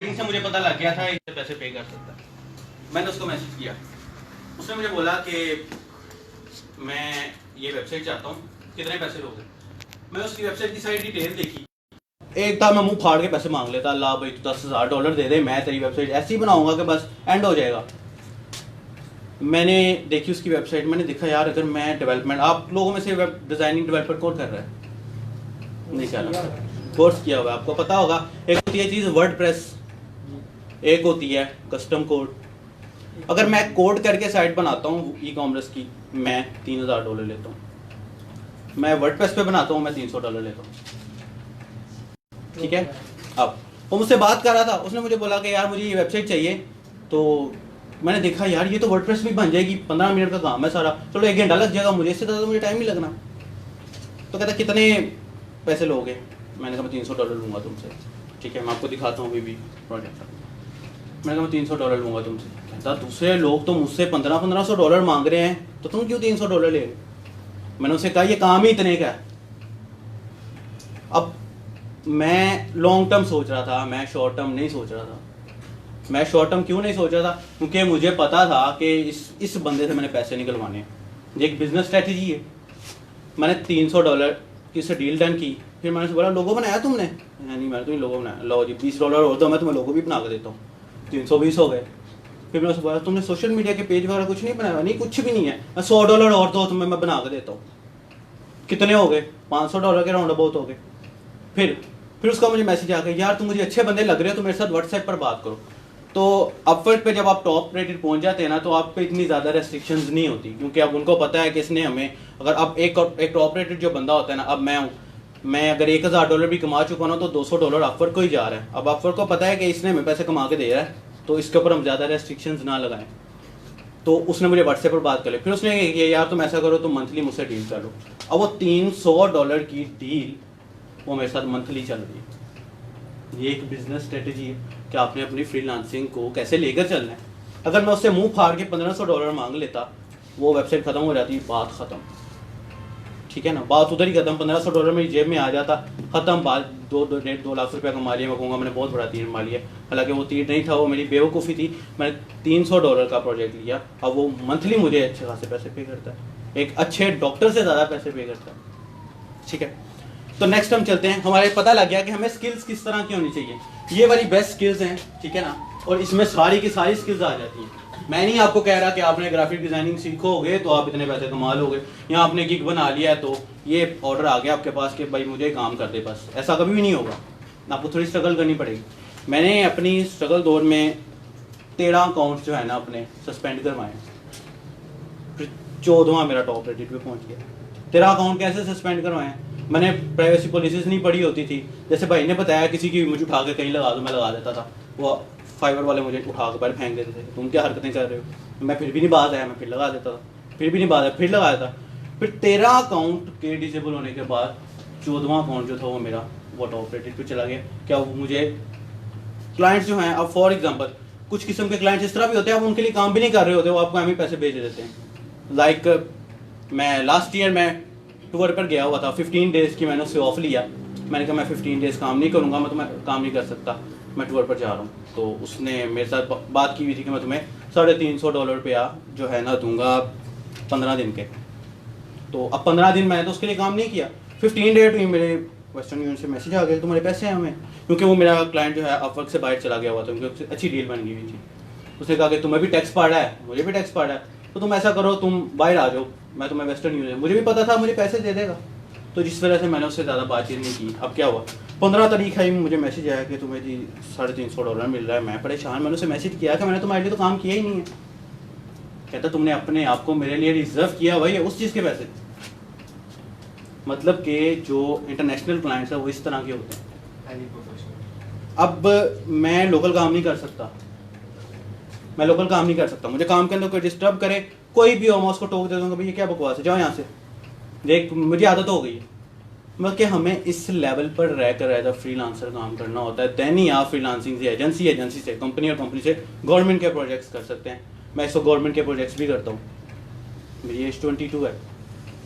से मुझे पता लग गया था इससे पैसे पे कर सकता है। मैंने उसको मैसेज किया, उसने मुझे बोला कि मैं ये वेबसाइट चाहता हूँ, कितने पैसे लोगे। मैं उसकी वेबसाइट की सारी डिटेल देखी, एक था मैं मुंह फाड़ के पैसे मांग लेता, अल्लाह भाई तो $10,000 दे दे, मैं तेरी वेबसाइट ऐसी बनाऊंगा कि बस एंड हो जाएगा। मैंने देखी उसकी वेबसाइट, मैंने देखा यार अगर मैं डेवलपमेंट, आप लोगों में से वेब डिज़ाइनिंग डेवलपर कौन कर रहा है? नहीं कर रहा, कोर्स किया हुआ, आपको पता होगा। एक होती है चीज़ वर्डप्रेस, एक होती है कस्टम कोड। अगर मैं कोड करके साइट बनाता हूँ ई कॉमर्स की, मैं $3,000 लेता हूँ। मैं वर्डप्रेस पे बनाता हूँ, मैं $300 लेता हूँ। ठीक है। अब वो मुझसे बात कर रहा था, उसने मुझे बोला कि यार मुझे ये वेबसाइट चाहिए। तो मैंने देखा यार ये तो वर्डप्रेस भी बन जाएगी, 15 मिनट का काम है सारा, चलो 1 घंटा लग जाएगा मुझे, इससे ज़्यादा मुझे टाइम नहीं लगना। तो कहता कितने पैसे लोगे? मैंने कहा मैं $300 लूँगा तुमसे। ठीक है, मैं आपको दिखाता हूँ अभी भी प्रोजेक्ट। मैंने कहा मैं $300 लूँगा तुमसे। कहता दूसरे लोग तो मुझसे $1,500 मांग रहे हैं, तो तुम क्यों $300 ले रहे? मैंने उसे कहा ये काम ही इतने का है। अब मैं लॉन्ग टर्म सोच रहा था, मैं शॉर्ट टर्म नहीं सोच रहा था। मैं शॉर्ट टर्म क्यों नहीं सोच रहा था? क्योंकि मुझे पता था कि इस बंदे से मैंने पैसे निकलवाने हैं। ये एक बिजनेस स्ट्रेटजी है। मैंने $300 की से डील डन की। फिर मैंने बोला लोगो बनाया तुमने? नहीं मैंने तो लोगो बनाया। लो जी $20 और दो, मैं तुम्हें लोगो भी बना के देता हूँ। 320 हो गए। फिर मैंने उससे बोला तुमने सोशल मीडिया के पेज वगैरह कुछ नहीं बनाया? नहीं कुछ भी नहीं है। मैं $100 और दो तुम्हें, मैं बना के देता हूँ। कितने हो गए? $500 के राउंड अबाउट हो गए। फिर उसका मुझे मैसेज आ गया, यार तुम मुझे अच्छे बंदे लग रहे हो तो मेरे साथ व्हाट्सएप पर बात करो। तो अपवर्क पे जब आप टॉप रेटेड पहुंच जाते हैं ना, तो आप पे इतनी ज़्यादा रेस्ट्रिक्शंस नहीं होती, क्योंकि अब उनको पता है कि इसने हमें, अगर अब एक टॉप रेटेड जो बंदा होता है ना, अब मैं हूँ, मैं अगर $1,000 भी कमा चुका ना, तो $200 अपवर्क को ही जा रहा है। अब अपवर्क को पता है कि इसने हमें पैसे कमा के दे रहा है, तो इसके ऊपर हम ज़्यादा रेस्ट्रिक्शंस ना लगाएं। तो उसने मुझे व्हाट्सएप पर बात कर ली। फिर उसने ये यार तुम ऐसा करो, तुम मंथली मुझसे डील कर लो। अब वो $300 की डील वो मेरे साथ मंथली चल रही है। ये एक बिजनेस स्ट्रेटजी है कि आपने अपनी फ्रीलांसिंग को कैसे लेकर चलना है। अगर मैं उससे मुंह फाड़ के $1,500 मांग लेता, वो वेबसाइट खत्म हो जाती, बात खत्म। ठीक है ना, बात उधर ही खत्म। $1,500 मेरी जेब में आ जाता, खत्म बात। 2.5 लाख रुपया कमा लिया। मैं कहूँगा मैंने बहुत बड़ा तीर मार लिया। हालांकि वो तीर नहीं था, वो मेरी बेवकूफ़ी थी। मैंने $300 का प्रोजेक्ट लिया। अब वो मंथली मुझे अच्छे खासे पैसे पे करता है, एक अच्छे डॉक्टर से ज़्यादा पैसे पे करता है। ठीक है, तो नेक्स्ट हम चलते हैं। हमारे पता लग गया कि हमें स्किल्स किस तरह की होनी चाहिए। ये वाली बेस्ट स्किल्स हैं, ठीक है ना, और इसमें सारी की सारी स्किल्स आ जाती हैं। मैं नहीं आपको कह रहा कि आपने ग्राफिक डिजाइनिंग सीखोगे तो आप इतने पैसे कमा लोगे, या आपने गिग बना लिया है तो ये ऑर्डर आ गया आपके पास कि भाई मुझे काम कर दे, बस ऐसा कभी भी नहीं होगा। आपको थोड़ी स्ट्रगल करनी पड़ेगी। मैंने अपनी स्ट्रगल दौर में 13 अकाउंट्स जो है ना अपने सस्पेंड करवाए, फिर 14वां मेरा टॉप रेटेड पे पहुंच गया। 13 अकाउंट कैसे सस्पेंड करवाए? मैंने प्राइवेसी पॉलिसीज नहीं पढ़ी होती थी। जैसे भाई ने बताया किसी की मुझे उठा के कहीं लगा दो, मैं लगा देता था। वो फाइबर वाले मुझे उठा के बाहर फेंक देते थे, तुम क्या हरकतें कर रहे हो। मैं फिर भी नहीं बात आया, मैं फिर लगा देता था, फिर भी नहीं बात आया, फिर लगा देता। फिर 13 अकाउंट के डिसेबल होने के बाद 14वां अकाउंट जो था वो मेरा वो टॉप रेटेड पे चला गया। क्या वो मुझे क्लाइंट्स जो हैं, अब फॉर एग्जाम्पल कुछ किस्म के क्लाइंट्स इस तरह भी होते हैं, आप उनके लिए काम भी नहीं कर रहे होते, वो आपको हमें पैसे भेज देते हैं। लाइक मैं लास्ट ईयर मैं टूर पर गया हुआ था, 15 डेज़ की मैंने उससे ऑफ लिया। मैंने कहा मैं 15 डेज़ काम नहीं करूँगा, मैं तुम्हें काम नहीं कर सकता, मैं टूर पर जा रहा हूँ। तो उसने मेरे साथ बात की हुई थी कि मैं तुम्हें $350 रुपया जो है ना दूंगा 15 दिन के। तो अब 15 दिन मैंने तो उसके लिए काम नहीं किया। 15 डेट हुई, मेरे वेस्टर्न यूनियन से मैसेज आ गया तुम्हारे पैसे हैं हमें, क्योंकि वो मेरा क्लाइंट जो है अपवर्क से बाहर चला गया हुआ था, क्योंकि अच्छी डील बन गई हुई थी। उसने कहा कि तुम्हें भी टैक्स पड़ा है, मुझे भी टैक्स पड़ा है, तो तुम ऐसा करो तुम बाहर आ जाओ, मैं तुम्हें वेस्टर्न यूनियन, मुझे भी पता था मुझे पैसे दे देगा। तो जिस वजह से मैंने उससे ज़्यादा बातचीत नहीं की। अब क्या हुआ, 15 तारीख है, मुझे मैसेज आया कि तुम्हें जी $350 मिल रहा है। मैं परेशान, मैंने उसे मैसेज किया कि मैंने तुम्हारे लिए तो काम किया ही नहीं है। कहता तुमने अपने आप को मेरे लिए रिजर्व किया भाई उस चीज़ के पैसे। मतलब कि जो इंटरनेशनल क्लाइंट्स है वो इस तरह के होते हैं। अब मैं लोकल काम नहीं कर सकता, मैं लोकल काम नहीं कर सकता। मुझे काम के अंदर कोई डिस्टर्ब करे, कोई भी हो, मैं उसको टोक दे दूँगा भाई ये क्या बकवास है, जाओ यहाँ से। देख मुझे आदत हो गई है। मतलब कि हमें इस लेवल पर रह कर एज अ फ्रीलांसर काम करना होता है। दैन ही आप फ्रीलांसिंग से एजेंसी से कंपनी और कंपनी से गवर्नमेंट के प्रोजेक्ट्स कर सकते हैं। मैं इसको गवर्नमेंट के प्रोजेक्ट्स भी करता हूँ। मेरी एज 22 है।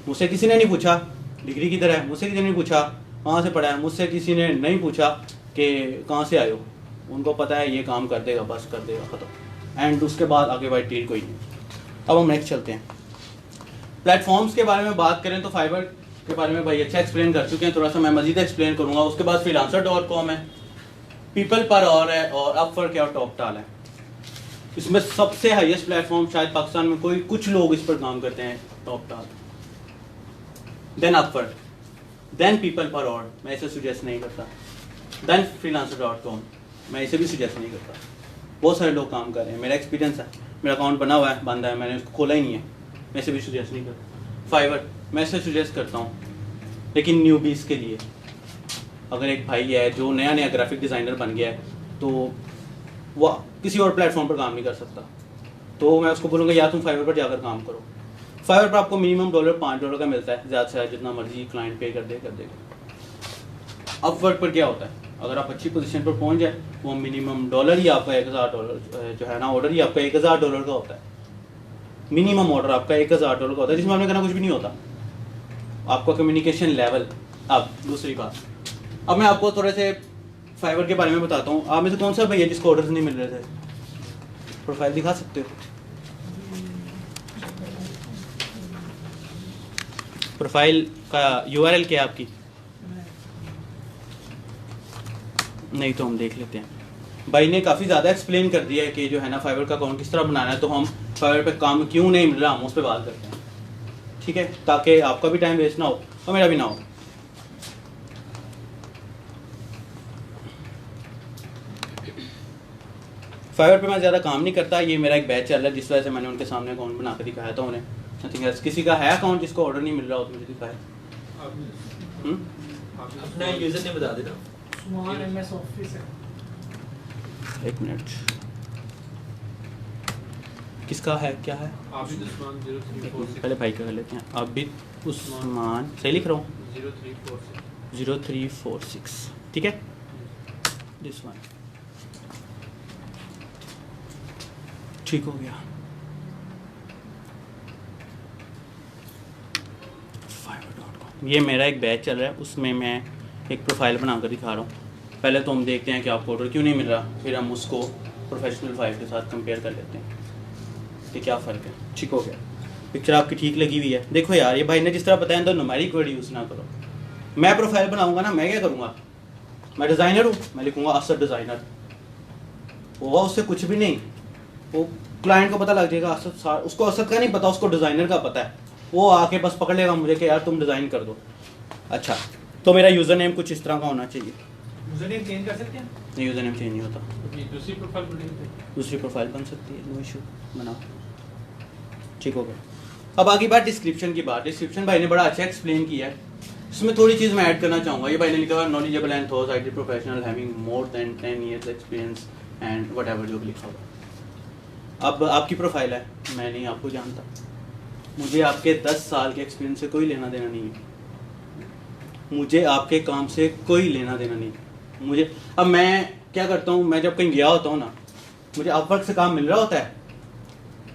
मुझसे किसी ने नहीं पूछा डिग्री किधर है, मुझसे किसी ने नहीं पूछा कहाँ से पढ़ा है, मुझसे किसी ने नहीं पूछा कि कहाँ से आए हो। उनको पता है ये काम कर देगा, बस कर देगा, ख़त्म। एंड उसके बाद आगे भाई टील कोई नहीं। अब हम नेक्स्ट चलते हैं। प्लेटफॉर्म्स के बारे में बात करें तो फाइवर के बारे में भाई अच्छा एक्सप्लेन कर चुके हैं, थोड़ा सा मैं मजीद एक्सप्लेन करूँगा। उसके बाद freelancer.com है, पीपल पर और है, और अपवर्क है और टॉपटाल है। इसमें सबसे हाईएस्ट प्लेटफॉर्म शायद पाकिस्तान में कोई कुछ लोग इस पर काम करते हैं, टॉपटाल, देन अपवर्क, देन पीपल पर और, मैं इसे सुजेस्ट नहीं करता, देन freelancer.com, मैं इसे भी सुजेस्ट नहीं करता। बहुत सारे लोग काम कर रहे हैं, मेरा एक्सपीरियंस है, मेरा अकाउंट बना हुआ है, बंद है, मैंने उसको खोला ही नहीं है, मैं इसे भी सुजेस्ट नहीं करता। फाइवर मैं इसे सुजेस्ट करता हूँ, लेकिन न्यूबीज़ के लिए। अगर एक भाई है जो नया नया ग्राफिक डिज़ाइनर बन गया है, तो वह किसी और प्लेटफॉर्म पर काम नहीं कर सकता, तो मैं उसको बोलूँगा या तुम फाइवर पर जाकर काम करो। फाइवर पर आपको मिनिमम $5 का मिलता है, ज़्यादा से ज़्यादा जितना मर्जी क्लाइंट पे कर देगा। अपवर्क पर क्या होता है, अगर आप अच्छी पोजीशन पर पहुंच जाए, वो मिनिमम डॉलर ही आपका $1000 जो है ना, ऑर्डर ही आपका $1000 का होता है। मिनिमम ऑर्डर आपका $1000 का होता है, जिसमें आपने करना कुछ भी नहीं होता, आपका कम्युनिकेशन लेवल। अब दूसरी बात, अब मैं आपको थोड़े से फाइवर के बारे में बताता हूँ। आप में से कौन सा भैया जिसको ऑर्डर्स नहीं मिल रहे थे, प्रोफाइल दिखा सकते हो? प्रोफाइल का URL क्या है आपकी? नहीं तो हम देख लेते हैं। भाई ने काफ़ी ज़्यादा एक्सप्लेन कर दिया है कि जो है ना फाइवर का अकाउंट किस तरह बनाना है, तो हम फाइवर पे काम क्यों नहीं मिल रहा, हम उस पर बात करते हैं, ठीक है, ताकि आपका भी टाइम वेस्ट ना हो और मेरा भी ना हो। फाइवर पे मैं ज़्यादा काम नहीं करता, ये मेरा एक बैच चल रहा है, जिस वजह से मैंने उनके सामने अकाउंट बना कर दिखाया था उन्हें। Nothing else. किसी का है अकाउंट जिसको ऑर्डर नहीं मिल रहा हो तो मुझे दिखाए। अपना यूजर नेम बता देना। सुमान MS ऑफिस है। एक मिनट, किसका है, क्या है? आबिद उस्मान 0346। पहले भाई का कर लेते हैं। आबिद उस्मान, सही लिख रहा हूँ? 0346, ठीक है, दिस वन, ठीक हो गया। fiverr.com, ये मेरा एक बैच चल रहा है, उसमें मैं एक प्रोफाइल बनाकर दिखा रहा हूँ। पहले तो हम देखते हैं कि आपको ऑर्डर क्यों नहीं मिल रहा, फिर हम उसको प्रोफेशनल फाइल के साथ कंपेयर कर लेते हैं कि क्या फ़र्क है। ठीक हो गया, पिक्चर आपकी ठीक लगी हुई है। देखो यार, ये भाई ने जिस तरह बताया तो न्यूमेरिक वर्ड यूज़ ना करो। मैं प्रोफाइल बनाऊंगा ना, मैं क्या करूँगा, मैं डिज़ाइनर हूँ, मैं लिखूँगा असद डिज़ाइनर, होगा उससे कुछ भी नहीं, वो क्लाइंट को पता लग जाएगा असद, उसको असद का नहीं पता, उसको डिज़ाइनर का पता है, वो आके बस पकड़ लेगा मुझे कि यार तुम डिज़ाइन कर दो। अच्छा, तो मेरा यूज़र नेम कुछ इस तरह का होना चाहिए। यूजर नेम चेंज कर सकते हैं? नहीं, यूज़र नेम चेंज नहीं होता, दूसरी प्रोफाइल बनेगी, दूसरी प्रोफाइल बन सकती है, नो इशू, बनाओ, ठीक हो गया। अब आगे बात डिस्क्रिप्शन की बात। डिस्क्रिप्शन भाई ने बड़ा अच्छा एक्सप्लेन किया है, इसमें थोड़ी चीज़ मैं ऐड करना चाहूँगा। ये भाई ने लिखा हुआ knowledgeable and thaws IT professional having more than 10 years experience and what ever, जो भी लिखा हुआ। अब आपकी प्रोफाइल है, मैं नहीं आपको जानता, मुझे आपके 10 साल के एक्सपीरियंस से कोई लेना देना नहीं है, मुझे आपके काम से कोई लेना देना नहीं है। मुझे, अब मैं क्या करता हूँ, मैं जब कहीं गया होता हूँ ना, मुझे अपवर्क से काम मिल रहा होता है,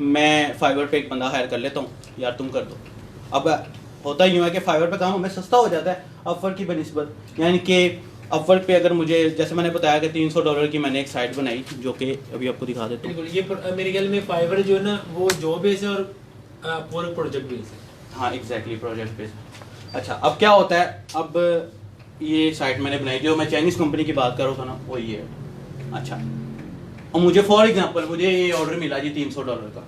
मैं फाइवर पे एक बंदा हायर कर लेता हूँ, यार तुम कर दो। अब होता यूँ है कि फाइवर पे काम हमें सस्ता हो जाता है अपवर्क की बनिस्बत, यानी कि अपवर्क पे अगर मुझे, जैसे मैंने बताया कि $300 की मैंने एक साइट बनाई, जो कि अभी आपको दिखा देता हूँ। बिल्कुल। ये मेरे ख्याल में फाइवर जो है ना, वो जॉब बेस है और पूरा प्रोजेक्ट बेस है। हाँ एग्जैक्टली, प्रोजेक्ट बेस। अच्छा, अब क्या होता है, अब ये साइट मैंने बनाई, जो मैं चाइनीज़ कंपनी की बात कर रहा था ना, वो ये है। अच्छा, और मुझे फॉर एग्जांपल मुझे ये ऑर्डर मिला जी $300 का,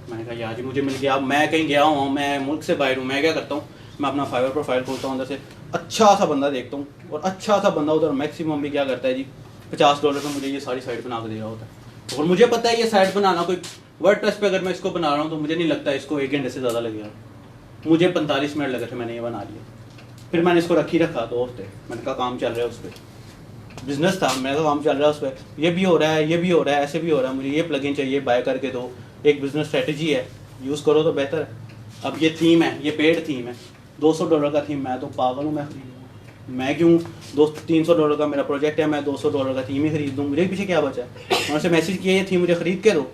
मैंने कहा यार जी मुझे मिल गया। अब मैं कहीं गया हूँ, मैं मुल्क से बाहर हूँ, मैं क्या करता हूँ, मैं अपना फाइवर प्रोफाइल खोलता हूँ, अंदर से अच्छा सा बंदा देखता हूँ, और अच्छा सा बंदा उधर मैक्सिमम भी क्या करता है जी, $50 में मुझे ये सारी साइट बना के दे रहा होता है। और मुझे पता है ये साइट बनाना, कोई वर्डप्रेस पे अगर मैं इसको बना रहा हूँ तो मुझे नहीं लगता इसको 1 घंटे से ज़्यादा लगेगा, मुझे 45 मिनट लगे थे, मैंने ये बना लिया। फिर मैंने इसको रखा 2 हफ्ते, मैंने कहा काम चल रहा है उस पर, बिजनेस था, मेरा काम चल रहा है उस पर, ये भी हो रहा है, ये भी हो रहा है, ऐसे भी हो रहा है, मुझे ये प्लगइन चाहिए, बाय करके दो, एक बिजनेस स्ट्रेटजी है, यूज़ करो तो बेहतर है। अब ये थीम है, ये पेड थीम है, $200 का थीम, मैं तो पागल हूँ, मैं क्यों $300 का मेरा प्रोजेक्ट है, मैं $200 का थीम ही खरीद दूँ, मुझे पीछे क्या बचा है। मैंने उसे मैसेज किया ये थीम मुझे ख़रीद के दो,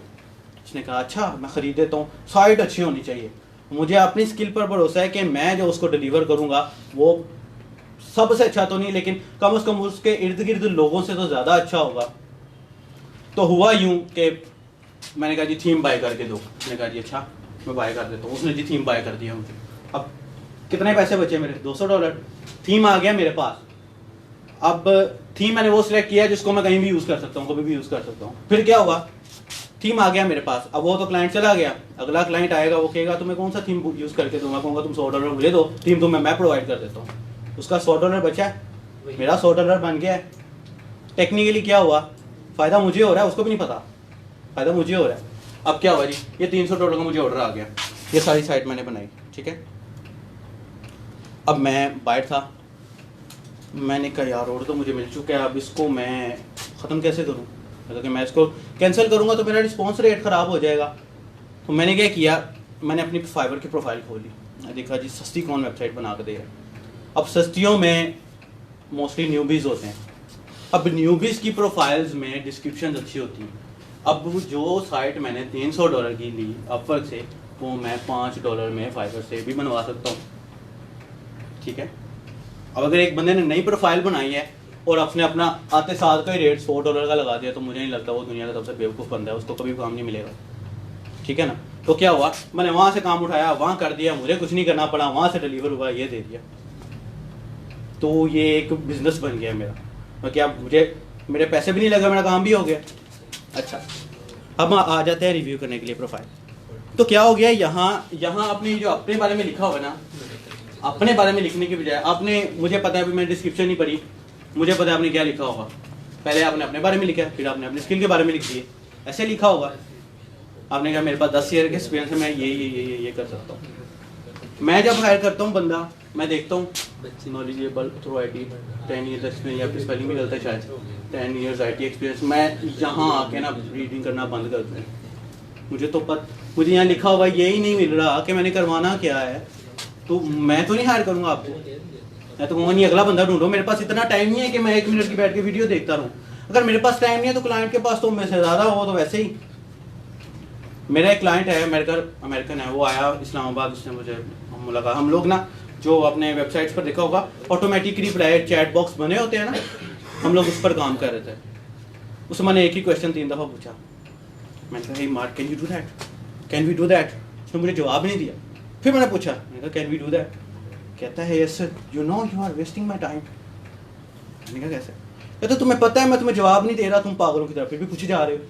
उसने कहा अच्छा मैं ख़रीद देता हूँ, साइट अच्छी होनी चाहिए, मुझे अपनी स्किल पर भरोसा है कि मैं जो उसको डिलीवर करूँगा वो सबसे अच्छा तो नहीं, लेकिन कम से कम उसके इर्द गिर्द लोगों से तो ज़्यादा अच्छा होगा, तो हुआ यूं कि मैंने कहा जी थीम बाय करके दो, मैंने कहा जी अच्छा मैं बाय कर देता हूँ, उसने जी थीम बाय कर दिया मुझे। अब कितने पैसे बचे मेरे? $200। थीम आ गया मेरे पास। अब थीम मैंने वो सिलेक्ट किया जिसको मैं कहीं भी यूज़ कर सकता हूँ, कभी भी यूज़ कर सकता हूँ। फिर क्या होगा, थीम आ गया मेरे पास, अब वो तो क्लाइंट चला गया, अगला क्लाइंट आएगा, वो कहेगा तुम्हें कौन सा थीम यूज़ करके दूंगा, कहूँगा तुम $100 मुझे दो, थीम तुम्हें मैं प्रोवाइड कर देता हूँ। उसका $100 बचा है, मेरा $100 बन गया है। टेक्निकली क्या हुआ, फ़ायदा मुझे हो रहा है, उसको भी नहीं पता, फ़ायदा मुझे हो रहा है। अब क्या हुआ जी, ये $300 का मुझे ऑर्डर आ गया, ये सारी साइट मैंने बनाई, ठीक है। अब मैं बाहर था, मैंने कहा यार ऑर्डर तो मुझे मिल चुका है, अब इसको मैं ख़त्म कैसे करूँ, मतलब कि मैं इसको कैंसिल करूँगा तो मेरा रिस्पॉन्स रेट ख़राब हो जाएगा। तो मैंने क्या किया, मैंने अपनी फाइवर की प्रोफाइल खोली, मैं देखा जी सस्ती कौन वेबसाइट बना के दे रहा है। अब सस्तियों में मोस्टली न्यूबीज़ होते हैं। अब न्यूबीज़ की प्रोफाइल्स में डिस्क्रिप्शन अच्छी होती हैं। अब जो साइट मैंने $300 की ली अपवर्क से, वो मैं $5 में फाइवर से भी बनवा सकता हूँ, ठीक है। अब अगर एक बंदे ने नई प्रोफाइल बनाई है और अपने अपना आते साल का ही रेट $100 का लगा दिया, तो मुझे नहीं लगता वो दुनिया का सबसे बेवकूफ़ बंदा है, उसको कभी काम नहीं मिलेगा, ठीक है ना। तो क्या हुआ, मैंने वहाँ से काम उठाया, वहाँ कर दिया, मुझे कुछ नहीं करना पड़ा, वहाँ से डिलीवर हुआ, ये दे दिया, तो ये एक बिजनेस बन गया मेरा। तो क्या मुझे मेरे पैसे भी नहीं लगा, मेरा काम भी हो गया। अच्छा, अब आ जाते हैं रिव्यू करने के लिए प्रोफाइल। तो क्या हो गया, यहाँ आपने जो अपने बारे में लिखा होगा ना, अपने बारे में लिखने की बजाय आपने, मुझे पता है, अभी मैंने डिस्क्रिप्शन नहीं पढ़ी, मुझे पता है आपने क्या लिखा होगा। पहले आपने अपने बारे में लिखा, फिर आपने अपनी स्किल के बारे में लिख दिए, ऐसे लिखा होगा। आपने कहा मेरे पास 10 ईयर के एक्सपीरियंस है, मैं ये कर सकता हूँ। मैं जब हायर करता हूँ बंदा, मैं देखता हूँ knowledgeable through IT, 10 years experience, या फिर स्पेलिंग भी गलत है शायद, 10 ईयर्स IT एक्सपीरियंस। मैं यहाँ आके ना रीडिंग करना बंद कर दूँ, मुझे यहाँ लिखा होगा यही नहीं मिल रहा कि मैंने करवाना क्या है, तो मैं तो नहीं हायर करूँगा आपको, मैं तो कहूँगा नहीं अगला बंदा ढूंढो। मेरे पास इतना टाइम नहीं है कि मैं 1 मिनट की बैठ के वीडियो देखता रहूँ। अगर मेरे पास टाइम नहीं है तो क्लाइंट के पास तो मेरे से ज़्यादा हो, तो वैसे ही। मेरा एक क्लाइंट है, अमेरिकन है, वो आया इस्लामाबाद, उसने मुझे मुलाकात, हम लोग ना जो अपने वेबसाइट्स पर देखा होगा ऑटोमेटिक रिप्लाई चैट बॉक्स बने होते हैं ना, हम लोग उस पर काम कर रहे थे। उससे मैंने एक ही क्वेश्चन 3 दफ़ा पूछा, मैंने कहा hey Mark can you do that, can we do that. उसने मुझे जवाब नहीं दिया। फिर मैंने पूछा, मैंने कहा कैन वी डू दैट, कहता है yes sir, you know you are wasting my time. मैंने कहा कैसे, कहता तुम्हें पता है मैं तुम्हें जवाब नहीं दे रहा, तुम पागलों की तरफ फिर भी पूछे जा रहे हो।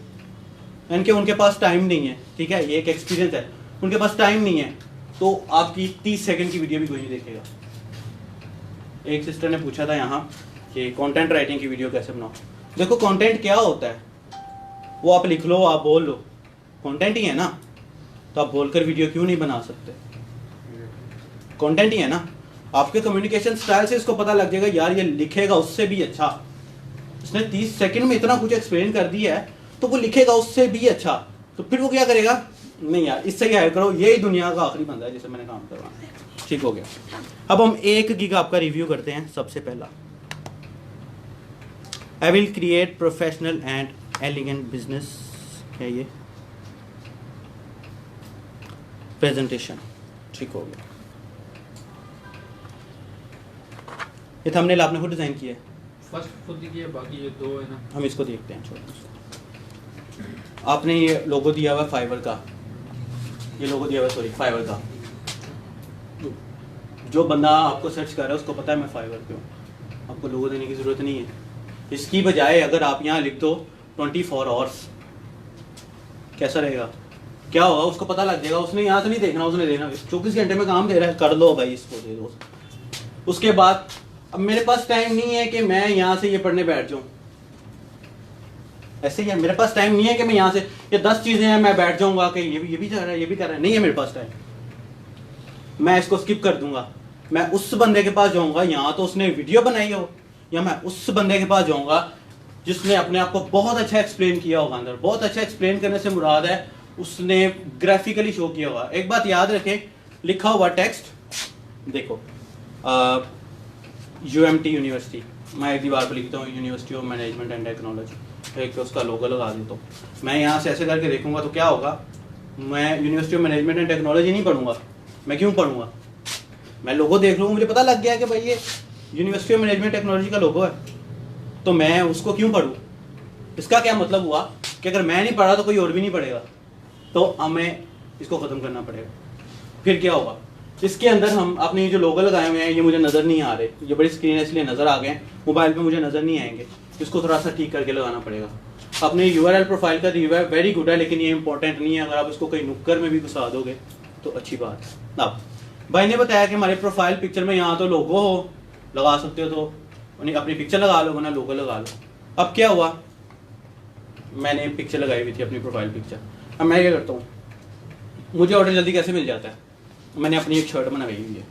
यानी कि उनके पास टाइम नहीं है, ठीक है, ये एक एक्सपीरियंस है, उनके पास टाइम नहीं है, तो आपकी 30 सेकंड की वीडियो भी कोई नहीं देखेगा। एक सिस्टर ने पूछा था यहाँ कि कंटेंट राइटिंग की वीडियो कैसे बनाओ। देखो कंटेंट क्या होता है, वो आप लिख लो, आप बोल लो, कंटेंट ही है ना, तो आप बोलकर वीडियो क्यों नहीं बना सकते, कंटेंट ही है ना। आपके कम्युनिकेशन स्टाइल से इसको पता लग जाएगा यार ये लिखेगा उससे भी अच्छा, उसने 30 सेकंड में इतना कुछ एक्सप्लेन कर दिया है, तो वो लिखेगा उससे भी अच्छा। तो फिर वो क्या करेगा, नहीं यार इससे ही हायर करो, यही दुनिया का आखिरी बंदा है जिसे मैंने काम करवाना है। ठीक हो गया। अब हम 1 गीगा आपका रिव्यू करते हैं। सबसे पहला, I will create professional and elegant business है ये प्रेजेंटेशन। ठीक हो गया। ये थंबनेल आपने खुद डिजाइन किया है? फर्स्ट खुद ही किया, बाकी ये 2 है ना, हम इसको देखते हैं। छोड़, आपने ये लोगो दिया हुआ फाइवर का, ये लोगो दिया हुआ सॉरी फाइवर का। जो बंदा आपको सर्च कर रहा है उसको पता है मैं फाइवर पे हूँ, आपको लोगो देने की ज़रूरत नहीं है। इसकी बजाय अगर आप यहाँ लिख दो 24 आवर्स, कैसा रहेगा, क्या होगा, उसको पता लग जाएगा। उसने यहाँ से नहीं देखना, उसने देखना 24 घंटे में काम दे रहा है, कर लो भाई इसको दे दो। उसके बाद अब मेरे पास टाइम नहीं है कि मैं यहाँ से ये पढ़ने बैठ जाऊँ, ऐसे ही है, मेरे पास टाइम नहीं है कि मैं यहाँ से ये 10 चीज़ें हैं मैं बैठ जाऊँगा कि ये भी कर रहा है, ये भी कर रहा है, नहीं है मेरे पास टाइम। मैं इसको स्किप कर दूंगा, मैं उस बंदे के पास जाऊँगा, यहाँ तो उसने वीडियो बनाई हो, या मैं उस बंदे के पास जाऊँगा जिसने अपने आप को बहुत अच्छा एक्सप्लेन किया होगा। अंदर बहुत अच्छा एक्सप्लेन करने से मुराद है उसने ग्राफिकली शो किया होगा। एक बात याद रखें, लिखा हुआ टेक्स्ट देखो, UMT यूनिवर्सिटी, मैं एक दीवार पर लिखता हूँ university of management and technology, एक तो उसका लोगो लगा देता हूँ। मैं यहाँ से ऐसे करके देखूंगा तो क्या होगा, मैं university of management and technology नहीं पढ़ूंगा। मैं क्यों पढ़ूंगा, मैं लोगो देख लूँगा, मुझे पता लग गया कि भाई ये यूनिवर्सिटी ऑफ मैनेजमेंट टेक्नोलॉजी का लोगो है, तो मैं उसको क्यों पढ़ूँ। इसका क्या मतलब हुआ कि अगर मैं नहीं पढ़ा तो कोई और भी नहीं पढ़ेगा, तो हमें इसको ख़त्म करना पड़ेगा। फिर क्या होगा, इसके अंदर हम अपने ये जो लोगो लगाए हुए हैं ये मुझे नज़र नहीं आ रहे, ये बड़ी स्क्रीन है इसलिए नज़र आ गए हैं, मोबाइल पे मुझे नज़र नहीं आएंगे, इसको थोड़ा सा ठीक करके लगाना पड़ेगा। अपने URL प्रोफाइल का रिव्यू है वेरी गुड है, लेकिन ये इंपॉर्टेंट नहीं है, अगर आप इसको कहीं नुक्कर में भी घुसा दोगे तो अच्छी बात है। अब भाई ने बताया कि हमारे प्रोफाइल पिक्चर में यहाँ तो लोगो हो, लगा सकते हो तो अपनी पिक्चर लगा लो, वरना लोगो लगा लो। अब क्या हुआ, मैंने पिक्चर लगाई हुई थी अपनी प्रोफाइल पिक्चर। अब मैं क्या करता हूँ, मुझे ऑर्डर जल्दी कैसे मिल जाता है, मैंने अपनी एक शर्ट बनवाई हुई है,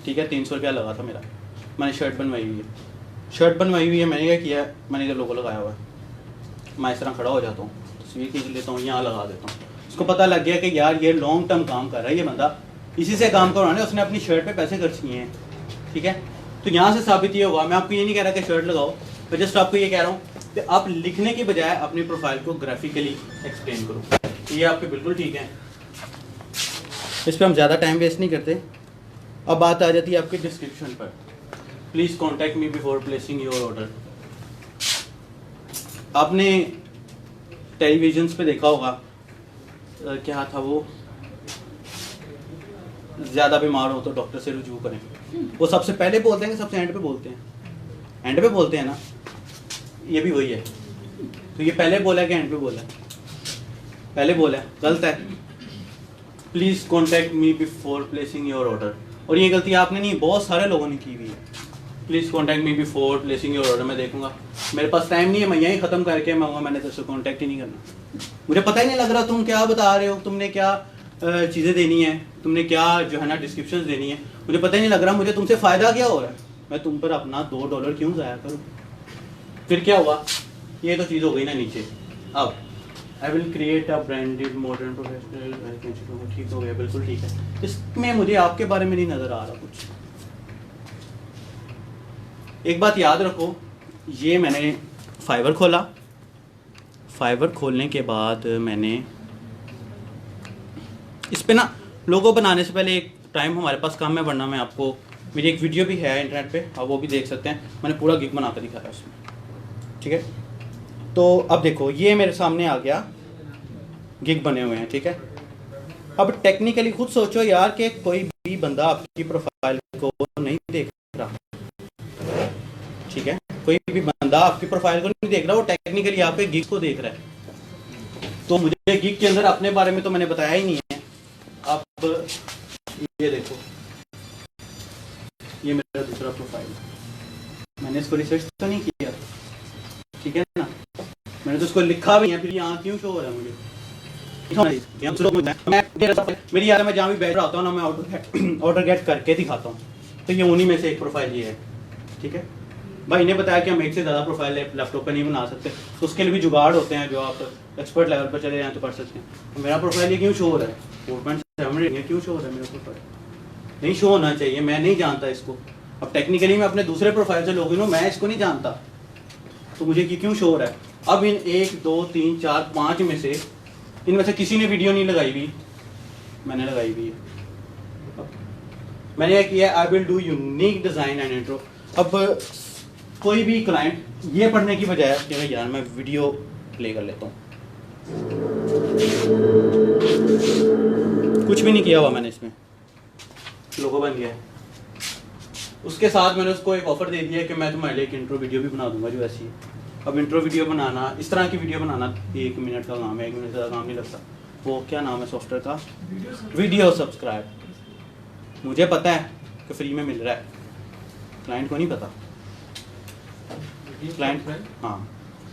ठीक है, 300 रुपया लगा था मेरा, मैंने शर्ट बनवाई हुई है, मैंने क्या किया, मैंने इधर लोगो लगाया हुआ है, मैं इस तरह खड़ा हो जाता हूँ, तस्वीर खींच लेता हूँ, यहाँ लगा देता हूँ। उसको पता लग गया कि यार ये लॉन्ग टर्म काम कर रहा है, ये बंदा इसी से काम करवाना है, उसने अपनी शर्ट पे पैसे खर्च किए हैं, ठीक है। तो यहाँ से साबित ये होगा, मैं आपको ये नहीं कह रहा कि शर्ट लगाओ, मैं जस्ट आपको ये कह रहा हूँ कि आप लिखने की बजाय अपनी प्रोफाइल को ग्राफिकली एक्सप्लेन करो, ये आपके बिल्कुल ठीक है। इस पर हम ज़्यादा टाइम वेस्ट नहीं करते। अब बात आ जाती है आपके डिस्क्रिप्शन पर, please contact me before placing your order. आपने टेलीविजन्स पे देखा होगा, क्या था वो, ज़्यादा बीमार हो तो डॉक्टर से रुजू करें, वो सबसे पहले बोलते हैं कि सबसे एंड पे बोलते हैं, एंड पे बोलते हैं ना, ये भी वही है। तो ये पहले बोला है कि एंड पे बोला है, पहले बोला है, गलत है। Please contact me before placing your order, और ये गलती आपने नहीं, बहुत सारे लोगों ने की हुई है। Please contact me before placing your order, मैं देखूंगा, मेरे पास टाइम नहीं है, मैं यहीं ख़त्म करके मैं मैंने तेरे से कॉन्टैक्ट ही नहीं करना, मुझे पता ही नहीं लग रहा तुम क्या बता रहे हो, तुमने क्या चीज़ें देनी है, तुमने क्या जो है ना डिस्क्रिप्शन देनी है, मुझे पता ही नहीं लग रहा, मुझे तुमसे फ़ायदा क्या हो रहा है, मैं तुम पर अपना $2 क्यों ज़ाया करूँ। फिर क्या हुआ, ये तो चीज़ हो गई ना नीचे। अब I will create a branded modern professional, ठीक हो गया, बिल्कुल ठीक है। इसमें मुझे आपके बारे में नहीं नज़र आ रहा कुछ। एक बात याद रखो, ये मैंने फाइवर खोला, फाइवर खोलने के बाद मैंने इस पे ना लोगो बनाने से पहले एक टाइम हमारे पास कम है, वरना मैं आपको, मेरी एक वीडियो भी है इंटरनेट पे, आप वो भी देख सकते हैं, मैंने पूरा गिग बना कर दिखाया उसमें, ठीक है। तो अब देखो ये मेरे सामने आ गया, गिग बने हुए हैं, ठीक है। अब टेक्निकली खुद सोचो यार कि कोई भी बंदा आपकी प्रोफाइल को नहीं देख रहा, ठीक है, कोई भी बंदा आपकी प्रोफाइल को नहीं देख रहा, वो टेक्निकली आपके गिग को देख रहा है। तो मुझे गिग के अंदर अपने बारे में तो मैंने बताया ही नहीं है। अब ये देखो, ये मेरा दूसरा प्रोफाइल, मैंने इसको रिसर्च तो नहीं किया, ठीक है ना, मैंने तो उसको लिखा भी है, फिर यहाँ क्यों शो हो रहा है मुझे, मेरी याद है मैं जहाँ भी बैठ रहा होता हूँ ना, मैं ऑर्डर गेट करके दिखाता हूँ, तो ये उन्हीं में से एक प्रोफाइल ये है, ठीक है। भाई ने बताया कि हम एक से ज़्यादा प्रोफाइल लैपटॉप पर नहीं बना सकते, तो उसके लिए भी जुगाड़ होते हैं, जो आप एक्सपर्ट लेवल पर चले जाएँ तो कर सकते हैं। तो मेरा प्रोफाइल ये क्यों शो हो रहा है, 4.7 क्यों शो हो रहा है मेरा प्रोफाइल, नहीं शो होना चाहिए, मैं नहीं जानता इसको। अब टेक्निकली मैं अपने दूसरे प्रोफाइल से लॉगिन हूँ, मैं इसको नहीं जानता, तो मुझे क्यों शो हो रहा है। अब इन 1 2 3 4 5 में से, इनमें से किसी ने वीडियो नहीं लगाई हुई, मैंने लगाई हुई है। मैंने यह किया, I will do unique design and intro. अब कोई भी क्लाइंट ये पढ़ने की बजाय कि यार मैं वीडियो प्ले कर लेता हूँ, कुछ भी नहीं किया हुआ मैंने, इसमें लोगो बन गया है। उसके साथ मैंने उसको एक ऑफर दे दिया कि मैं तुम्हारे लिए एक इंट्रो वीडियो भी बना दूंगा जो ऐसी है। अब इंट्रो वीडियो बनाना, इस तरह की वीडियो बनाना 1 मिनट का काम है, 1 मिनट का काम नहीं लगता। वो क्या नाम है सॉफ्टवेयर का, वीडियो सब्सक्राइब। मुझे पता है कि फ्री में मिल रहा है, क्लाइंट को नहीं पता। क्लाइंट, हाँ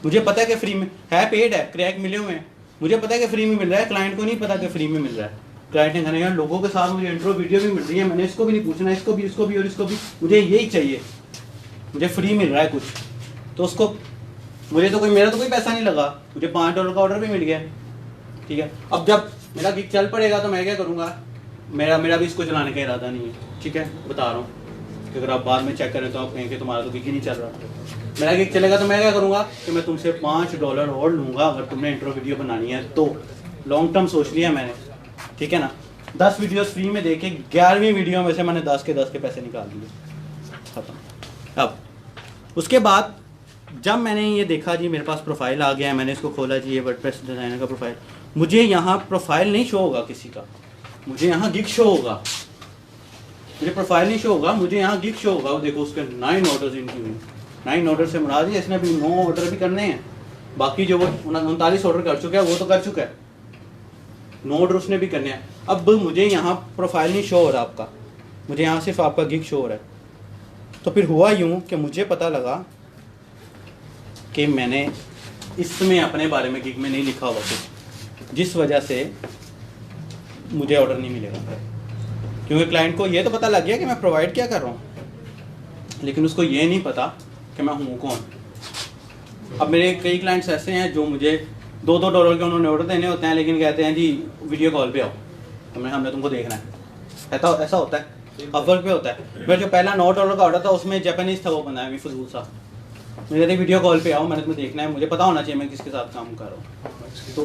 मुझे पता है कि फ्री में है, पेड है, क्रैक मिले हुए हैं, मुझे पता है कि फ्री में मिल रहा है, क्लाइंट को नहीं पता कि फ्री में मिल रहा है। क्लाइंट ने कहना यार लोगों के साथ मुझे इंट्रो वीडियो भी मिल रही है, मैंने इसको भी नहीं पूछना, इसको भी, इसको भी और इसको भी, मुझे यही चाहिए, मुझे फ्री मिल रहा है कुछ, तो उसको, मुझे तो कोई, मेरा तो कोई पैसा नहीं लगा, मुझे $5 का ऑर्डर भी मिल गया, ठीक है। अब जब मेरा गिग चल पड़ेगा तो मैं क्या करूँगा, मेरा भी इसको चलाने का इरादा नहीं है, ठीक है, बता रहा हूँ कि अगर आप बाद में चेक करें तो आप कहेंगे तुम्हारा तो गिग ही नहीं चल रहा। मेरा गिग चलेगा तो मैं क्या करूँगा कि मैं तुमसे $5 और लूँगा अगर तुमने इंट्रो वीडियो बनानी है तो। लॉन्ग टर्म सोच लिया मैंने, ठीक है ना। 10 वीडियोस फ्री में देके 11वीं वीडियो में से मैंने 10 के पैसे निकाल दिए, खत्म। अब उसके बाद जब मैंने ये देखा जी मेरे पास प्रोफाइल आ गया है, मैंने इसको खोला जी, ये वर्डप्रेस डिज़ाइनर का प्रोफाइल, मुझे यहाँ प्रोफाइल नहीं शो होगा किसी का, मुझे यहाँ गिग शो होगा। मुझे प्रोफाइल नहीं शो होगा, मुझे यहाँ गिग शो होगा। वो देखो उसके 9 ऑर्डर्स इनकी हुई, 9 ऑर्डर से मुराद है इसने अभी 9 ऑर्डर भी करने हैं। बाकी जो वो 39 ऑर्डर कर चुका है वो तो कर चुका है, 9 ऑर्डर उसने भी करने हैं। अब मुझे यहाँ प्रोफाइल नहीं शो हो रहा आपका, मुझे यहाँ सिर्फ आपका गिग शो हो रहा है। तो फिर हुआ यूँ कि मुझे पता लगा कि मैंने इसमें अपने बारे में गिग में नहीं लिखा हुआ कुछ, जिस वजह से मुझे ऑर्डर नहीं मिलेगा। क्योंकि क्लाइंट को ये तो पता लग गया कि मैं प्रोवाइड क्या कर रहा हूँ, लेकिन उसको ये नहीं पता कि मैं हूँ कौन। अब मेरे कई क्लाइंट्स ऐसे हैं जो मुझे $2 के उन्होंने ऑर्डर देने होते हैं, लेकिन कहते हैं जी वीडियो कॉल पे आओ, हमने तुमको देखना है। ऐसा होता है, अपवर्क पे होता है। मेरा जो पहला $9 का ऑर्डर था उसमें जापानीज था, वो बना है फजूल सा। मुझे कहते वीडियो कॉल पे आओ, मैंने तुम्हें देखना है, मुझे पता होना चाहिए मैं किसके साथ काम कर रहा हूँ। तो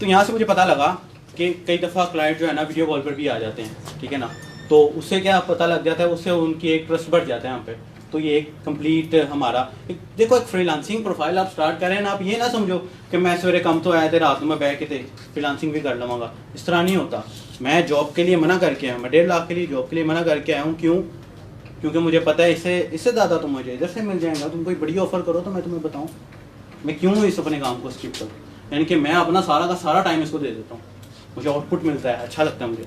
तो यहाँ से मुझे पता लगा कि कई दफ़ा क्लाइंट जो है ना वीडियो कॉल पर भी आ जाते हैं, ठीक है ना। तो उससे क्या पता लग जाता है, उससे उनकी एक ट्रस्ट बढ़ जाता है यहाँ पे। तो ये एक कंप्लीट हमारा देखो एक फ्रीलांसिंग प्रोफाइल आप स्टार्ट करें ना, आप ये ना समझो कि मैं सवेरे कम तो आया थे, रात में बैठ के थे फ्रीलांसिंग भी कर लूँगा, इस तरह नहीं होता। मैं जॉब के लिए मना करके आया हूँ, मैं 1.5 लाख के लिए जॉब के लिए मना करके आया हूँ। क्यों? क्योंकि मुझे पता है इससे ज़्यादा तो मुझे इधर से मिल जाएगा। तुम कोई बड़ी ऑफर करो तो मैं तुम्हें बताऊँ मैं क्यों इस अपने काम को स्किप करूँ। यानी कि मैं अपना सारा का सारा टाइम इसको दे देता हूँ, मुझे आउटपुट मिलता है, अच्छा लगता है मुझे।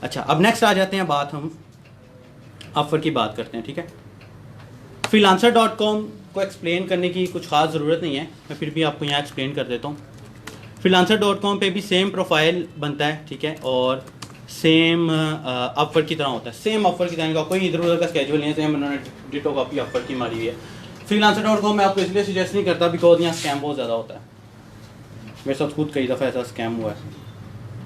अच्छा, अब नेक्स्ट आ जाते हैं, बात हम ऑफर की बात करते हैं, ठीक है। freelancer.com को एक्सप्लेन करने की कुछ ख़ास ज़रूरत नहीं है, मैं फिर भी आपको यहाँ एक्सप्लेन कर देता हूँ। freelancer.com पे भी सेम प्रोफाइल बनता है, ठीक है, और सेम ऑफर की तरह होता है, सेम ऑफर की तरह का कोई इधर उधर का स्केड्यूल नहीं है, सेम उन्होंने डिटो कॉपी ऑफर की मारी हुई है। freelancer.com मैं आपको इसलिए सजेस्ट नहीं करता बिकॉज यहाँ स्कैम बहुत ज़्यादा होता है। मेरे साथ खुद कई दफ़ा ऐसा स्कैम हुआ है,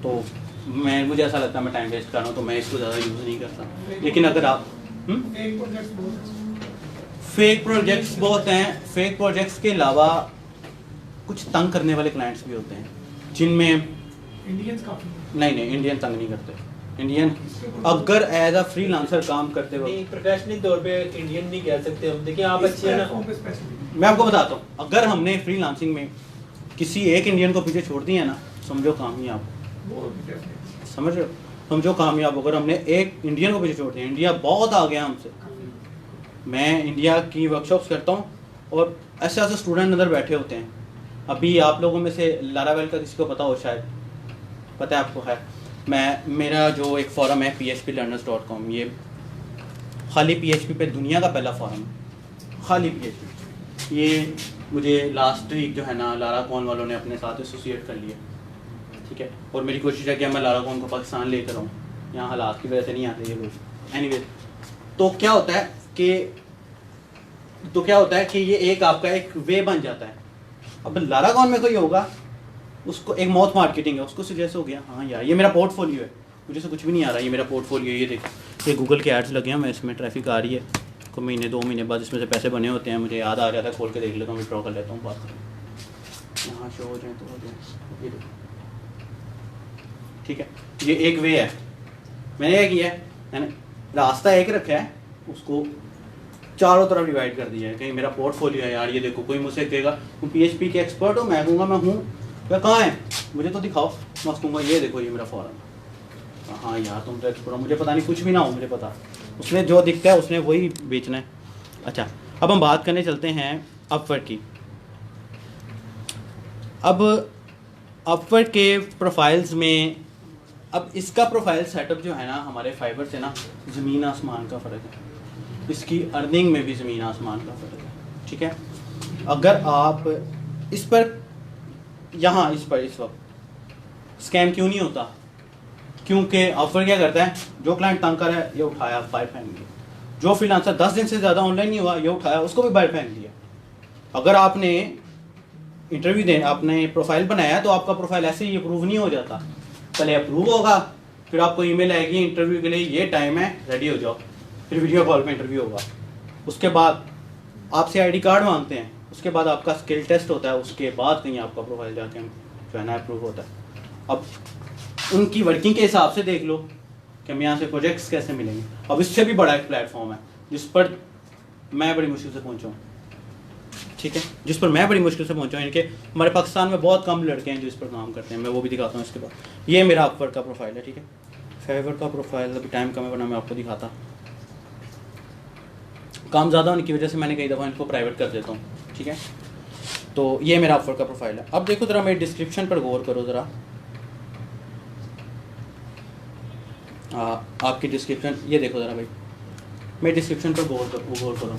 तो मुझे ऐसा लगता है मैं टाइम वेस्ट कर रहा हूँ, तो मैं इसको ज़्यादा यूज़ नहीं करता। लेकिन अगर आप फेक प्रोजेक्ट्स बहुत हैं, फेक प्रोजेक्ट्स के अलावा कुछ तंग करने वाले क्लाइंट्स भी होते हैं, जिनमें इंडियंस काफी नहीं इंडियन तंग नहीं करते। इंडियन अगर एज अ फ्रीलांसर काम करते हो, प्रोफेशनल तौर पे इंडियन नहीं कह सकते हम। देखिए आप अच्छे हैं ना, मैं आपको बताता हूँ, अगर हमने फ्रीलांसिंग में किसी एक इंडियन को पीछे छोड़ दिया ना, समझो कामयाब, समझ रहे हो, समझो कामयाब। अगर हमने एक इंडियन को पीछे छोड़ दिया, इंडिया बहुत आ गया हमसे। मैं इंडिया की वर्कशॉप्स करता हूँ और ऐसे ऐसे स्टूडेंट अंदर बैठे होते हैं। अभी आप लोगों में से लारावेल का किसी को पता हो, शायद पता है आपको, है। मेरा जो एक फॉरम है phplearners.com, ये खाली PHP पे दुनिया का पहला फॉरम है, खाली PHP। ये मुझे लास्ट वीक जो है ना लारा कॉन वालों ने अपने साथ एसोसिएट कर लिया, ठीक है। और मेरी कोशिश है कि मैं लारा कॉन को पाकिस्तान लेकर आऊँ, यहाँ हालात की वजह से नहीं आते ये लोग। एनीवे, तो क्या होता है कि ये एक आपका एक वे बन जाता है। अब लारा कॉन में कोई होगा, उसको एक माउथ मार्केटिंग है, उसको सजेस्ट हो गया हाँ यार ये मेरा पोर्टफोलियो है, मुझे से कुछ भी नहीं आ रहा, ये मेरा पोर्टफोलियो है, ये देखो ये गूगल के एड्स लगे हैं, मैं इसमें ट्रैफिक आ रही है, को महीने 2 महीने बाद इसमें से पैसे बने होते हैं, मुझे याद आ जाता है, खोल के देख लेता हूँ, विड्रॉ कर लेता हूँ, बात यहाँ शो हो जाए तो हो जाए, ये देखो, ठीक है। ये एक वे है, मैंने क्या किया है, मैंने रास्ता एक रखा है, उसको चारों तरफ डिवाइड कर दिया है। कहीं मेरा पोर्टफोलियो है यार, ये देखो, कोई मुझसे कहेगा तुम PHP के एक्सपर्ट हो, मैं कहूँगा मैं हूँ, क्या कहाँ है मुझे तो दिखाओ, मैं कहूँगा ये देखो ये मेरा फॉरम। हाँ यार तुम तो एक्सपर्ट हो, मुझे पता नहीं, कुछ भी ना हो मुझे पता, उसने जो दिखता है उसने वही बेचना है। अच्छा, अब हम बात करने चलते हैं अपवर्क की। अब अपवर्क के प्रोफाइल्स में, अब इसका प्रोफाइल सेटअप जो है ना हमारे फाइबर से ना ज़मीन आसमान का फ़र्क है, इसकी अर्निंग में भी ज़मीन आसमान का फ़र्क है, ठीक है। अगर आप इस पर यहाँ इस वक्त स्कैम क्यों नहीं होता, क्योंकि ऑफर क्या करता है, जो क्लाइंट तंग कर है ये उठाया बाहर फेंक दिया, जो फ्रीलांसर 10 दिन से ज़्यादा ऑनलाइन नहीं हुआ ये उठाया उसको भी बाहर फेंक दिया। अगर आपने इंटरव्यू दे, आपने प्रोफाइल बनाया तो आपका प्रोफाइल ऐसे ही अप्रूव नहीं हो जाता, पहले अप्रूव होगा, फिर आपको ईमेल आएगी इंटरव्यू के लिए, ये टाइम है रेडी हो जाओ, फिर वीडियो कॉल पे इंटरव्यू होगा, उसके बाद आपसे ID कार्ड मांगते हैं, उसके बाद आपका स्किल टेस्ट होता है, उसके बाद कहीं आपका प्रोफाइल जाके हम जो है ना अप्रूव होता है। अब उनकी वर्किंग के हिसाब से देख लो कि हमें यहाँ से प्रोजेक्ट्स कैसे मिलेंगे। अब इससे भी बड़ा एक प्लेटफॉर्म है जिस पर मैं बड़ी मुश्किल से पहुँचा हूँ, ठीक है, जिस पर मैं बड़ी मुश्किल से पहुँचा हूँ। इनके हमारे पाकिस्तान में बहुत कम लड़के हैं जो इस पर काम करते हैं, मैं वो भी दिखाता हूँ इसके बाद। ये मेरा अपवर्क का प्रोफाइल है, ठीक है। फेवर का प्रोफाइल अभी टाइम कम है वरना मैं आपको दिखाता। काम ज़्यादा होने की वजह से मैंने कई दफ़ा इनको प्राइवेट कर देता हूँ, ठीक है। तो ये मेरा अपवर्क का प्रोफाइल है। अब देखो ज़रा मेरी डिस्क्रिप्शन पर गौर करो ज़रा, आपकी डिस्क्रिप्शन ये देखो ज़रा भाई, मेरी डिस्क्रिप्शन पर गौर करो।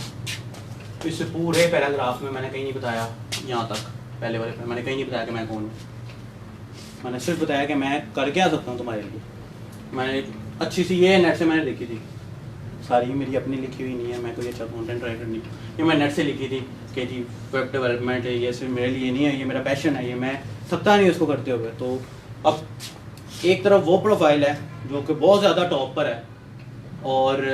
इस पूरे पैराग्राफ में मैंने कहीं नहीं बताया, यहाँ तक पहले वाले मैंने कहीं नहीं बताया कि मैं कौन हूँ। मैंने सिर्फ बताया कि मैं कर क्या सकता हूँ तुम्हारे लिए। मैंने अच्छी सी ये नेट से मैंने लिखी थी, सारी मेरी अपनी लिखी हुई नहीं है, मैं कोई अच्छा कंटेंट राइटर नहीं हूँ। ये मैं नेट से लिखी थी कि जी वेब डेवलपमेंट है, ये सिर्फ मेरे लिए नहीं है, ये मेरा पैशन है, ये मैं सकता नहीं उसको करते हुए। तो अब एक तरफ वो प्रोफाइल है जो कि बहुत ज़्यादा टॉप पर है, और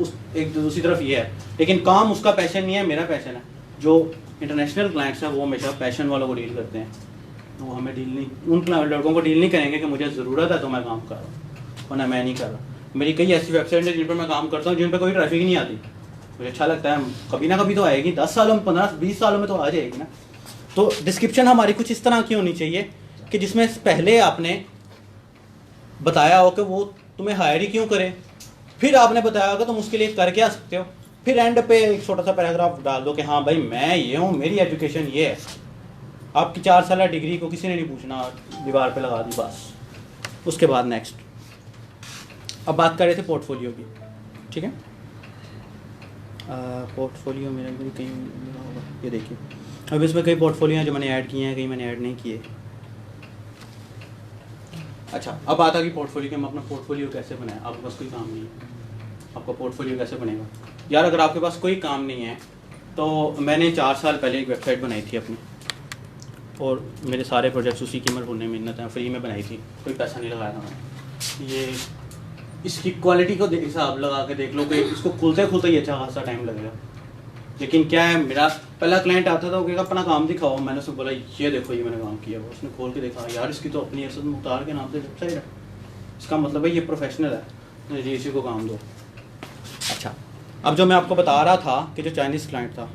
उस एक दूसरी तरफ ये है, लेकिन काम उसका पैशन नहीं है, मेरा पैशन है। जो इंटरनेशनल क्लाइंट्स हैं वो हमेशा पैशन वालों को डील करते हैं, वो हमें डील नहीं, उन लड़कों को डील नहीं करेंगे कि मुझे ज़रूरत है तो मैं काम कर रहा हूँ, वरना मैं नहीं कर रहा। मेरी कई ऐसी वेबसाइट है जिन पर मैं काम करता हूँ जिन पर कोई ट्रैफिक नहीं आती, मुझे अच्छा लगता है, कभी ना कभी तो आएगी, 10 सालों में 15-20 सालों में तो आ जाएगी ना। तो डिस्क्रिप्शन हमारी कुछ इस तरह की होनी चाहिए कि जिसमें पहले आपने बताया हो कि वो तुम्हें हायर ही क्यों करे, फिर आपने बताया होगा तुम उसके लिए कर क्या सकते हो, फिर एंड पे एक छोटा सा पैराग्राफ डाल दो कि हाँ भाई मैं ये हूँ, मेरी एजुकेशन ये है। आपकी 4 साल डिग्री को किसी ने नहीं पूछना, दीवार पे लगा दी बस। उसके बाद नेक्स्ट, अब बात कर रहे थे पोर्टफोलियो की, ठीक है। पोर्टफोलियो मेरा भी कहीं होगा, ये देखिए। अब इसमें कई पोर्टफोलियो हैं जो मैंने ऐड किए हैं, कई मैंने ऐड नहीं किए। अच्छा, अब बात आ गई पोर्टफोलियो के, हम अपना पोर्टफोलियो कैसे बनाएं। आपके पास कोई काम नहीं है, आपका पोर्टफोलियो कैसे बनेगा यार? अगर आपके पास कोई काम नहीं है तो मैंने 4 साल पहले एक वेबसाइट बनाई थी अपनी, और मेरे सारे प्रोजेक्ट्स उसी की मरहूने मिन्नत हैं, फ्री में बनाई थी, कोई पैसा नहीं लगाया था मैंने। ये इसकी क्वालिटी को हिसाब लगा के देख लो कि इसको खुलते खुलते ही अच्छा खासा टाइम लगेगा। लेकिन क्या है, मेरा पहला क्लाइंट आता था, वो कहेगा अपना काम दिखाओ, मैंने उसको बोला ये देखो ये मैंने काम किया। वो उसने खोल के देखा, यार इसकी तो अपनी असद मुख्तार के नाम से वेबसाइट है, इसका मतलब है ये प्रोफेशनल है, जी इसी को काम दो। अच्छा, अब जो मैं आपको बता रहा था कि जो चाइनीज़ क्लाइंट था,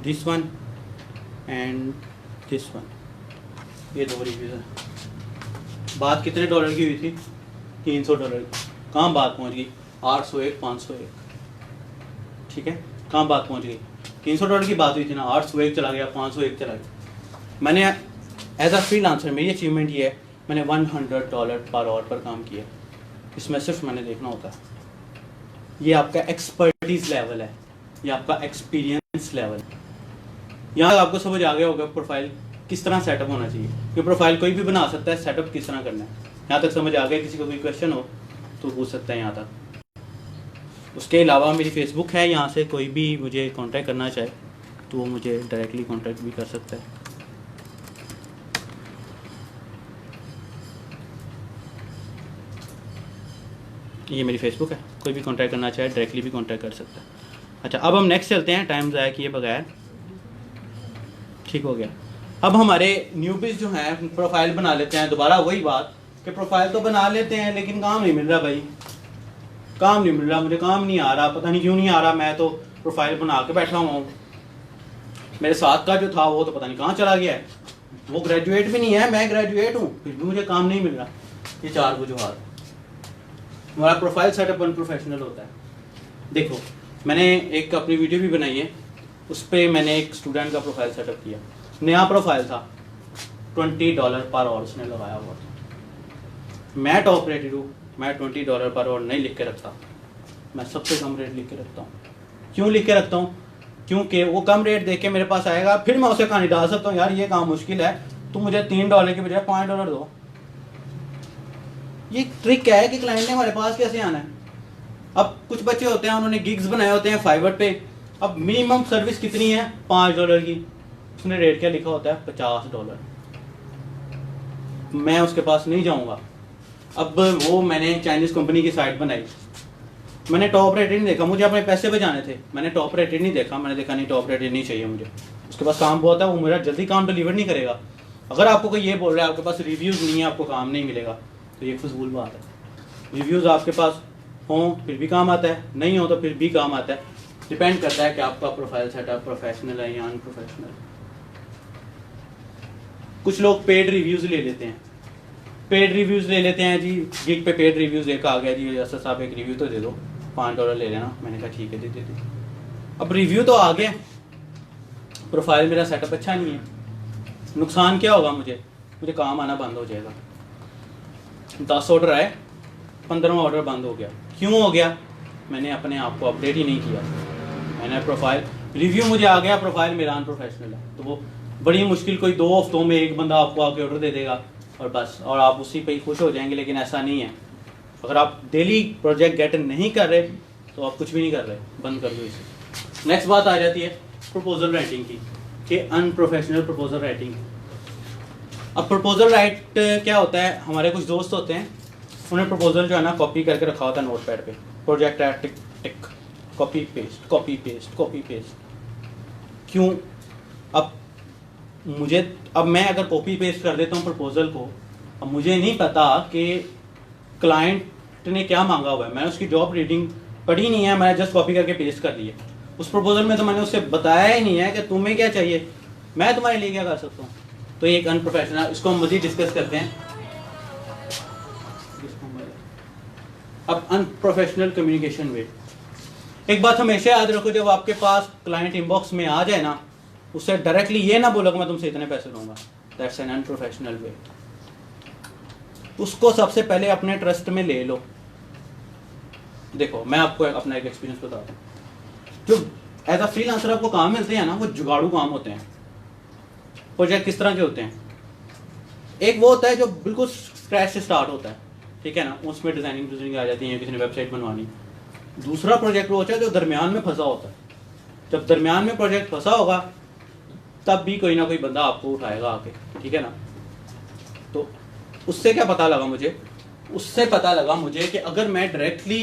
this one and this one, ये 2 रिव्यूज़ हैं। बात कितने डॉलर की हुई थी? $300 की। कहाँ बात पहुँच गई? 801, 501, ठीक है। कहाँ बात पहुँच गई? $300 की बात हुई थी ना, 801 चला गया, 501 चला गया। मैंने एज अ फ्रीलांसर मेरी अचीवमेंट ये है, मैंने $100 पर आवर पर काम किया। इसमें सिर्फ मैंने देखना होता है, ये आपका एक्सपर्टीज़ लेवल है, ये आपका एक्सपीरियंस लेवल है। यहाँ आपको समझ आ गया होगा प्रोफाइल किस तरह सेटअप होना चाहिए, कि प्रोफाइल कोई भी बना सकता है, सेटअप किस तरह करना है। यहाँ तक समझ आ गया? किसी को कोई क्वेश्चन हो तो पूछ सकता है यहाँ तक। उसके अलावा मेरी फेसबुक है, यहाँ से कोई भी मुझे कांटेक्ट करना चाहे तो वो मुझे डायरेक्टली कांटेक्ट भी कर सकता है। ये मेरी फेसबुक है, कोई भी कांटेक्ट करना चाहे डायरेक्टली भी कांटेक्ट कर सकता है। अच्छा, अब हम नेक्स्ट चलते हैं, टाइम ज़ाया किए बगैर। ठीक हो गया। अब हमारे न्यूबीज जो हैं प्रोफाइल बना लेते हैं, दोबारा वही बात कि प्रोफाइल तो बना लेते हैं लेकिन काम नहीं मिल रहा भाई, काम नहीं मिल रहा, मुझे काम नहीं आ रहा, पता नहीं क्यों नहीं आ रहा। मैं तो प्रोफाइल बना के बैठा हुआ हूँ, मेरे साथ का जो था वो तो पता नहीं कहाँ चला गया है, वो ग्रेजुएट भी नहीं है, मैं ग्रेजुएट हूँ, फिर भी मुझे काम नहीं मिल रहा। ये 4 वजूहात। हमारा प्रोफाइल सेटअप अनप्रोफेशनल होता है। देखो, मैंने एक अपनी वीडियो भी बनाई है, उस पर मैंने एक स्टूडेंट का प्रोफाइल सेटअप किया, नया प्रोफाइल था, $20 पर आवर उसने लगाया हुआ था। मैं टॉप रेटेड हूँ, मैं $20 पर आवर नहीं लिख के रखता, मैं सबसे कम रेट लिख के रखता हूँ। क्यों लिख के रखता हूँ? क्योंकि वो कम रेट देख के मेरे पास आएगा, फिर मैं उसे कहानी डाल सकता हूँ, यार ये काम मुश्किल है, तुम मुझे $3 के बजाय $5 दो। ये ट्रिक क्या है कि क्लाइंट ने हमारे पास कैसे आना है। अब कुछ बच्चे होते हैं, उन्होंने गिग्स बनाए होते हैं फाइवर पे, अब मिनिमम सर्विस कितनी है? $5 की, उसने रेट क्या लिखा होता है? $50। मैं उसके पास नहीं जाऊंगा। अब वो मैंने चाइनीज़ कंपनी की साइट बनाई, मैंने टॉप रेटेड नहीं देखा, मुझे अपने पैसे बचाने थे, मैंने टॉप रेटेड नहीं देखा, मैंने देखा नहीं टॉप रेटेड नहीं चाहिए मुझे, उसके पास काम बहुत है, वो मेरा जल्दी काम डिलीवर नहीं करेगा। अगर आपको कोई ये बोल रहा है आपके पास रिव्यूज़ नहीं है आपको काम नहीं मिलेगा, तो ये फजूल बात है। रिव्यूज़ आपके पास हों फिर भी काम आता है, नहीं हो तो फिर भी काम आता है, डिपेंड करता है कि आपका प्रोफाइल सेटअप प्रोफेशनल है या अनप्रोफेशनल। कुछ लोग पेड रिव्यूज़ ले लेते हैं, पेड रिव्यूज़ ले लेते हैं जी, गिग पे पेड रिव्यूज़ एक आ गया जी, असद साहब एक रिव्यू तो दे दो, $5 ले लेना। मैंने कहा ठीक है दे दे। अब रिव्यू तो आ गया, प्रोफाइल मेरा सेटअप अच्छा नहीं है, नुकसान क्या होगा मुझे काम आना बंद हो जाएगा। 10 ऑर्डर आए, 15वां ऑर्डर बंद हो गया। क्यों हो गया? मैंने अपने आप को अपडेट ही नहीं किया। मैंने प्रोफाइल रिव्यू मुझे आ गया, प्रोफाइल मेरा अनप्रोफेशनल है, तो वो बड़ी मुश्किल कोई 2 हफ्तों में एक बंदा आपको आके ऑर्डर दे देगा और बस, और आप उसी पे ही खुश हो जाएंगे, लेकिन ऐसा नहीं है। अगर आप डेली प्रोजेक्ट गेट नहीं कर रहे तो आप कुछ भी नहीं कर रहे, बंद कर दो इसे। नेक्स्ट बात आ जाती है प्रपोजल राइटिंग की, कि अनप्रोफेशनल प्रपोजल राइटिंग। अब प्रपोजल राइट क्या होता है, हमारे कुछ दोस्त होते हैं, उन्हें प्रपोजल जो है ना कॉपी करके रखा होता है नोट पैड पे, प्रोजेक्ट है tick tick, copy paste copy paste copy paste. क्यों? अब मैं अगर कॉपी पेस्ट कर देता हूँ प्रपोजल को, अब मुझे नहीं पता कि क्लाइंट ने क्या मांगा हुआ है, मैंने उसकी जॉब रीडिंग पढ़ी नहीं है, मैंने जस्ट कॉपी करके पेस्ट कर दिया। उस प्रपोजल में तो मैंने उससे बताया ही नहीं है कि तुम्हें क्या चाहिए, मैं तुम्हारे लिए क्या कर सकता हूँ। तो ये एक अनप्रोफेशनल, इसको हम मज़ीद डिस्कस करते हैं। अब अनप्रोफेशनल कम्युनिकेशन वे, एक बात हमेशा याद रखो, जब आपके पास क्लाइंट इनबॉक्स में आ जाए ना, उससे डायरेक्टली ये ना बोलो कि मैं तुमसे इतने पैसे लूँगा, दैट्स एन अनप्रोफेशनल वे। उसको सबसे पहले अपने ट्रस्ट में ले लो। देखो मैं आपको अपना एक एक्सपीरियंस बताता हूँ, जो एज अ फ्रीलांसर आपको काम मिलते हैं ना, वो जुगाड़ू काम होते हैं। प्रोजेक्ट किस तरह के होते हैं? एक वो होता है जो बिल्कुल स्क्रैच से स्टार्ट होता है, ठीक है ना, उसमें डिजाइनिंग आ जाती है, किसी ने वेबसाइट बनवानी। दूसरा प्रोजेक्ट वो होता है जो दरमियान में फंसा होता है। जब दरमियान में प्रोजेक्ट फंसा होगा तब भी कोई ना कोई बंदा आपको उठाएगा आके, ठीक है ना। तो उससे क्या पता लगा मुझे? उससे पता लगा मुझे कि अगर मैं डायरेक्टली